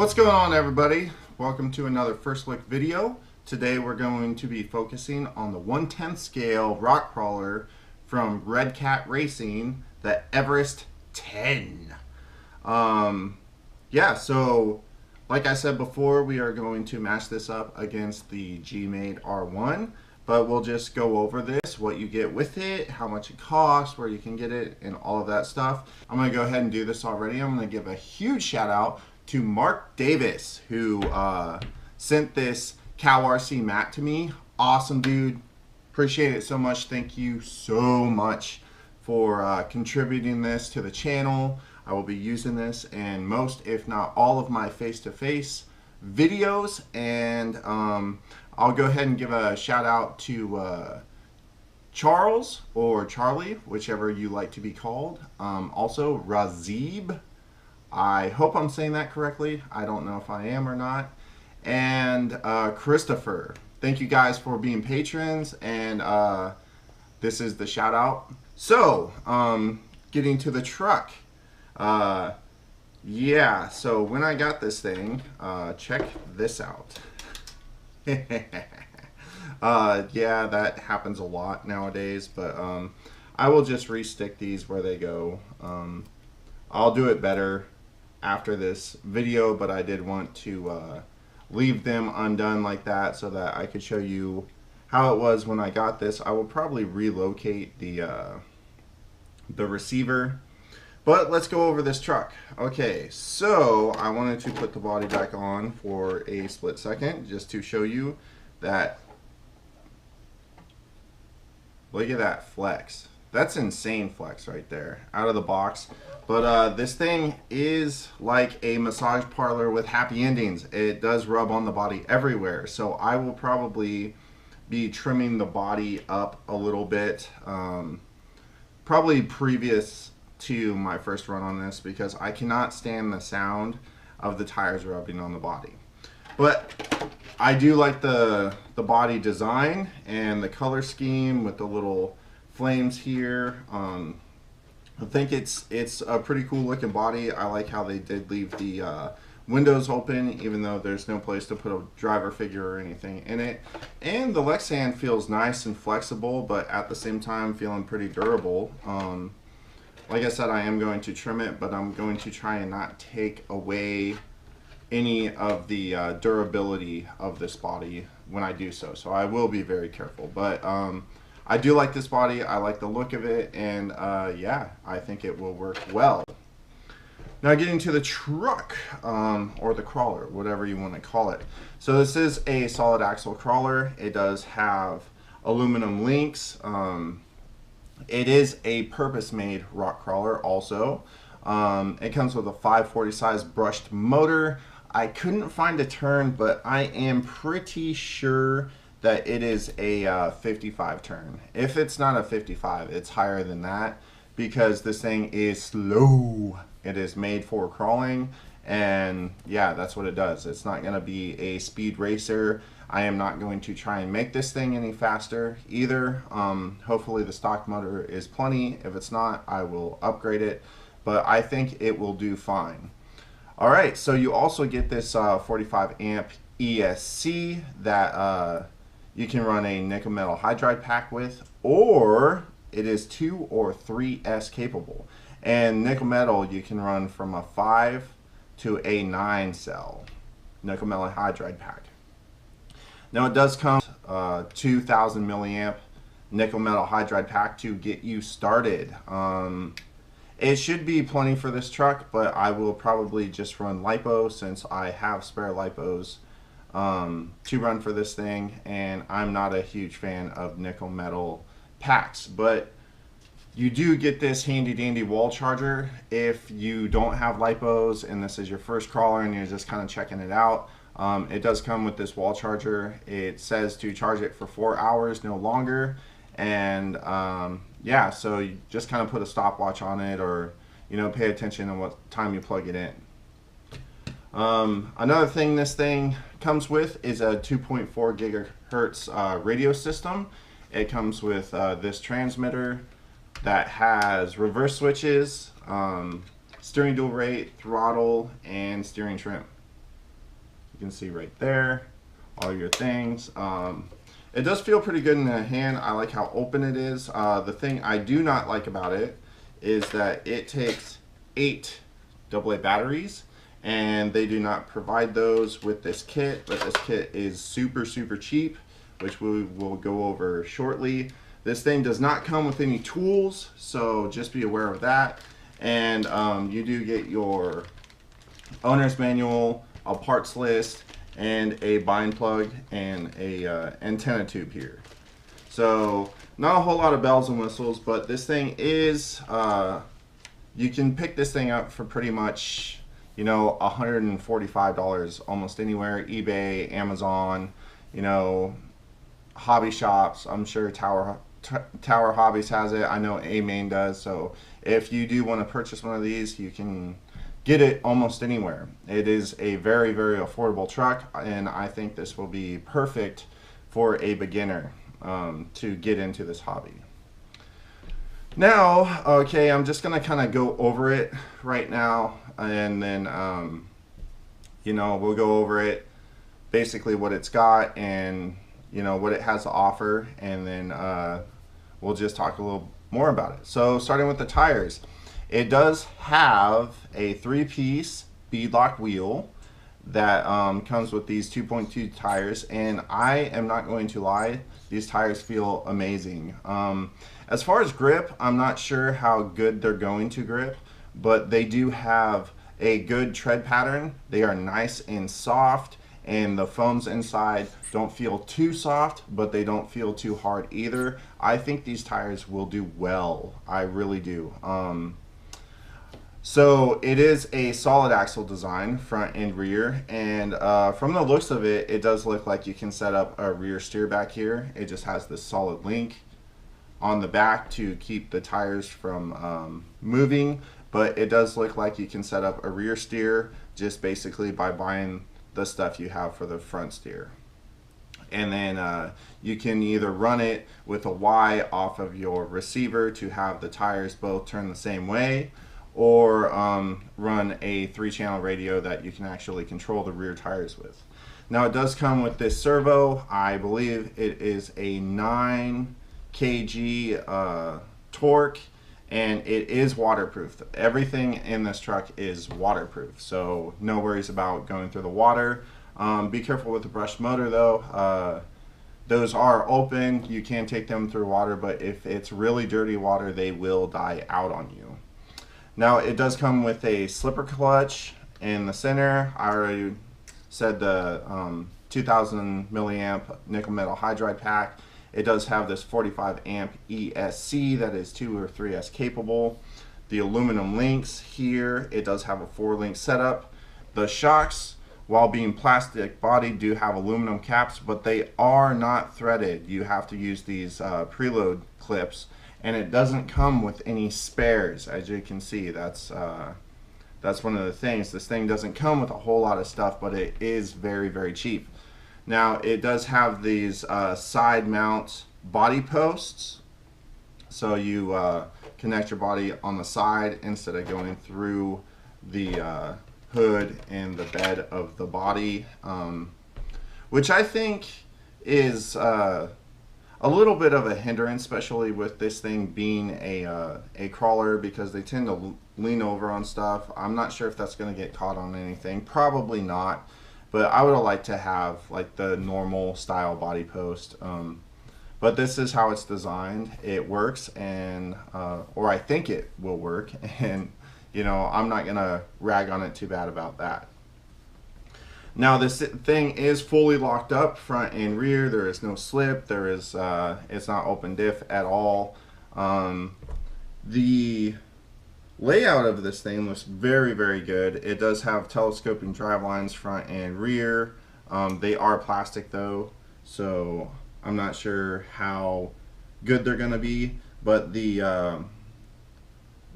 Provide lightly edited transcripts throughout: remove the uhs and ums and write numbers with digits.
What's going on, everybody? Welcome to another first look video. Today we're going to be focusing on the 1/10 scale rock crawler from REDCAT Racing, the Everest-10. So like I said before, we are going to match this up against the G-Made R1, but we'll just go over this, what you get with it, how much it costs, where you can get it, and all of that stuff. I'm going to go ahead and do this already. I'm going to give a huge shout out to Mark Davis, who sent this Cow RC mat to me. Awesome dude. Appreciate it so much. Thank you so much for contributing this to the channel. I will be using this in most, if not all, of my face-to-face videos, and I'll go ahead and give a shout out to Charles, or Charlie, whichever you like to be called. Also Razib, I hope I'm saying that correctly. I don't know if I am or not. And Christopher. Thank you guys for being patrons, and this is the shout out. So, getting to the truck. Yeah, so when I got this thing, check this out. Yeah, that happens a lot nowadays, but I will just restick these where they go. I'll do it better after this video, but I did want to leave them undone like that so that I could show you how it was when I got this. I will probably relocate the receiver, but let's go over this truck. Okay, so I wanted to put the body back on for a split second just to show you that. Look at that flex. That's insane flex right there, out of the box. But this thing is like a massage parlor with happy endings. It does rub on the body everywhere. So I will probably be trimming the body up a little bit, probably previous to my first run on this, because I cannot stand the sound of the tires rubbing on the body. But I do like the body design and the color scheme with the little flames here. I think it's a pretty cool looking body. I like how they did leave the windows open, even though there's no place to put a driver figure or anything in it. And the Lexan feels nice and flexible, but at the same time feeling pretty durable. Like I said, I am going to trim it, but I'm going to try and not take away any of the durability of this body when I do so. So I will be very careful. But I do like this body. I like the look of it, and yeah, I think it will work well. Now getting to the truck, or the crawler, whatever you want to call it. So this is a solid axle crawler. It does have aluminum links. It is a purpose-made rock crawler also. It comes with a 540 size brushed motor. I couldn't find a turn, but I am pretty sure that it is a 55 turn. If it's not a 55, it's higher than that, because this thing is slow. It is made for crawling, and yeah, that's what it does. It's not going to be a speed racer. I am not going to try and make this thing any faster either. Hopefully the stock motor is plenty. If it's not, I will upgrade it, but I think it will do fine. Alright, so you also get this 45 amp ESC that you can run a nickel metal hydride pack with, or it is 2 or 3S capable. And nickel metal, you can run from a 5 to a 9 cell nickel metal hydride pack. Now it does come 2000 milliamp nickel metal hydride pack to get you started. It should be plenty for this truck, but I will probably just run LiPo since I have spare LiPos to run for this thing, and I'm not a huge fan of nickel metal packs. But you do get this handy dandy wall charger if you don't have LiPos and this is your first crawler and you're just kind of checking it out. It does come with this wall charger. It says to charge it for 4 hours, no longer. And yeah, so you just kind of put a stopwatch on it, or pay attention to what time you plug it in. Another thing this thing comes with is a 2.4 gigahertz radio system. It comes with this transmitter that has reverse switches, steering dual rate, throttle, and steering trim. You can see right there all your things. It does feel pretty good in the hand. I like how open it is. The thing I do not like about it is that it takes 8 AA batteries, and they do not provide those with this kit, but this kit is super cheap, which we will go over shortly. This thing does not come with any tools, so just be aware of that. And you do get your owner's manual, a parts list, and a bind plug and a antenna tube here. So not a whole lot of bells and whistles, but this thing is, you can pick this thing up for pretty much, you know, $145 almost anywhere. eBay, Amazon, you know, hobby shops. I'm sure Tower Hobbies has it. I know A-Main does. So if you do want to purchase one of these, you can get it almost anywhere. It is a very affordable truck, and I think this will be perfect for a beginner to get into this hobby. Now, okay, I'm just gonna kind of go over it right now, and then you know, we'll go over it, basically what it's got and, you know, what it has to offer, and then we'll just talk a little more about it. So starting with the tires, it does have a 3-piece beadlock wheel that comes with these 2.2 tires, and I am not going to lie, these tires feel amazing. As far as grip, I'm not sure how good they're going to grip, but they do have a good tread pattern. They are nice and soft, and the foams inside don't feel too soft, but they don't feel too hard either. I think these tires will do well. I really do. So it is a solid axle design, front and rear, and from the looks of it, it does look like you can set up a rear steer back here. It just has this solid link on the back to keep the tires from moving, but it does look like you can set up a rear steer just basically by buying the stuff you have for the front steer. And then you can either run it with a Y off of your receiver to have the tires both turn the same way, or run a 3-channel radio that you can actually control the rear tires with. Now it does come with this servo. I believe it is a 9 kg torque, and it is waterproof. Everything in this truck is waterproof, so no worries about going through the water. Be careful with the brushed motor though. Those are open. You can take them through water, but if it's really dirty water, they will die out on you. Now it does come with a slipper clutch in the center. I already said the 2000 milliamp nickel metal hydride pack. It does have this 45 amp ESC that is 2 or 3S capable. The aluminum links here, it does have a 4-link setup. The shocks, while being plastic body, do have aluminum caps, but they are not threaded. You have to use these preload clips, and it doesn't come with any spares. As you can see, that's one of the things. This thing doesn't come with a whole lot of stuff, but it is very cheap. Now it does have these side mount body posts, so you connect your body on the side instead of going through the hood and the bed of the body, which I think is a little bit of a hindrance, especially with this thing being a crawler, because they tend to lean over on stuff. I'm not sure if that's going to get caught on anything. Probably not, but I would have liked to have like the normal style body post. But this is how it's designed. It works, and or I think it will work, and you know, I'm not gonna rag on it too bad about that. Now this thing is fully locked up front and rear. There is no slip. There is it's not open diff at all. The layout of this thing looks very good. It does have telescoping drive lines front and rear. They are plastic though, so I'm not sure how good they're gonna be, but the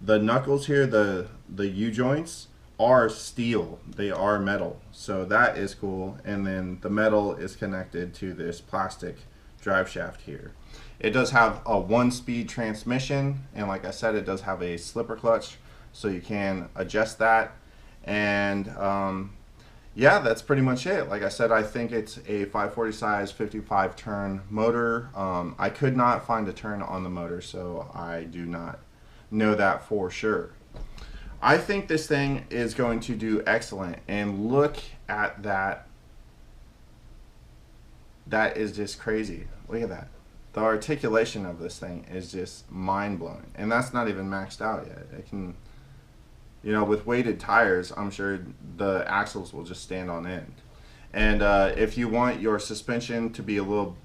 knuckles here, the U-joints, are steel. They are metal, so that is cool. And then the metal is connected to this plastic drive shaft here. It does have a 1-speed transmission, and like I said, it does have a slipper clutch, so you can adjust that. And yeah, that's pretty much it. Like I said, I think it's a 540 size 55 turn motor. I could not find a turn on the motor, so I do not know that for sure. I think this thing is going to do excellent, and look at that. That is just crazy. Look at that. The articulation of this thing is just mind-blowing, and that's not even maxed out yet. It can, you know, with weighted tires, I'm sure the axles will just stand on end. And if you want your suspension to be a little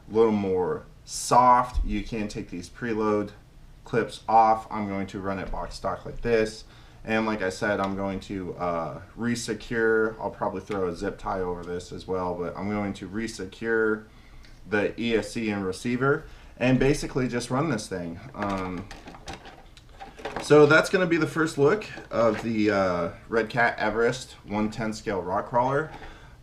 more soft, you can take these preload clips off. I'm going to run it box stock like this. And like I said, I'm going to re-secure. I'll probably throw a zip tie over this as well, but I'm going to re-secure the ESC and receiver and basically just run this thing. So that's going to be the first look of the REDCAT Everest-10 scale rock crawler.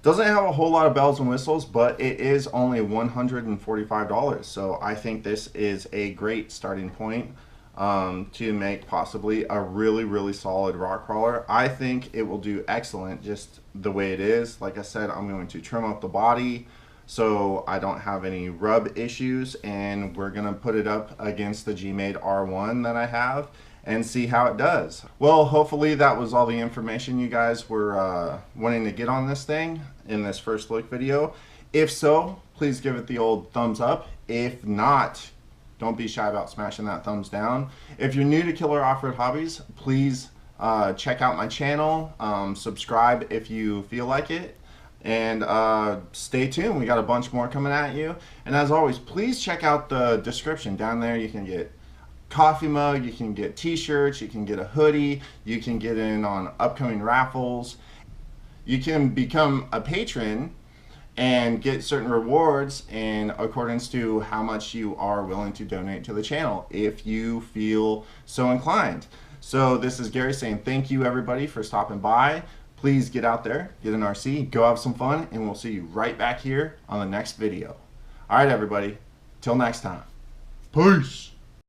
Doesn't have a whole lot of bells and whistles, but it is only $145. So I think this is a great starting point to make possibly a really solid rock crawler. I think it will do excellent just the way it is. Like I said, I'm going to trim up the body so I don't have any rub issues, and we're gonna put it up against the G-Made R1 that I have and see how it does. Well, hopefully that was all the information you guys were wanting to get on this thing in this first look video. If so, please give it the old thumbs up. If not, don't be shy about smashing that thumbs down. If you're new to Killer Off-Road Hobbies, please check out my channel, subscribe if you feel like it, and stay tuned. We got a bunch more coming at you. And as always, please check out the description down there. You can get coffee mug, you can get t-shirts, you can get a hoodie, you can get in on upcoming raffles, you can become a patron and get certain rewards in accordance to how much you are willing to donate to the channel if you feel so inclined. So this is Gary saying thank you everybody for stopping by. Please get out there, get an RC, go have some fun, and we'll see you right back here on the next video. Alright everybody, till next time. Peace!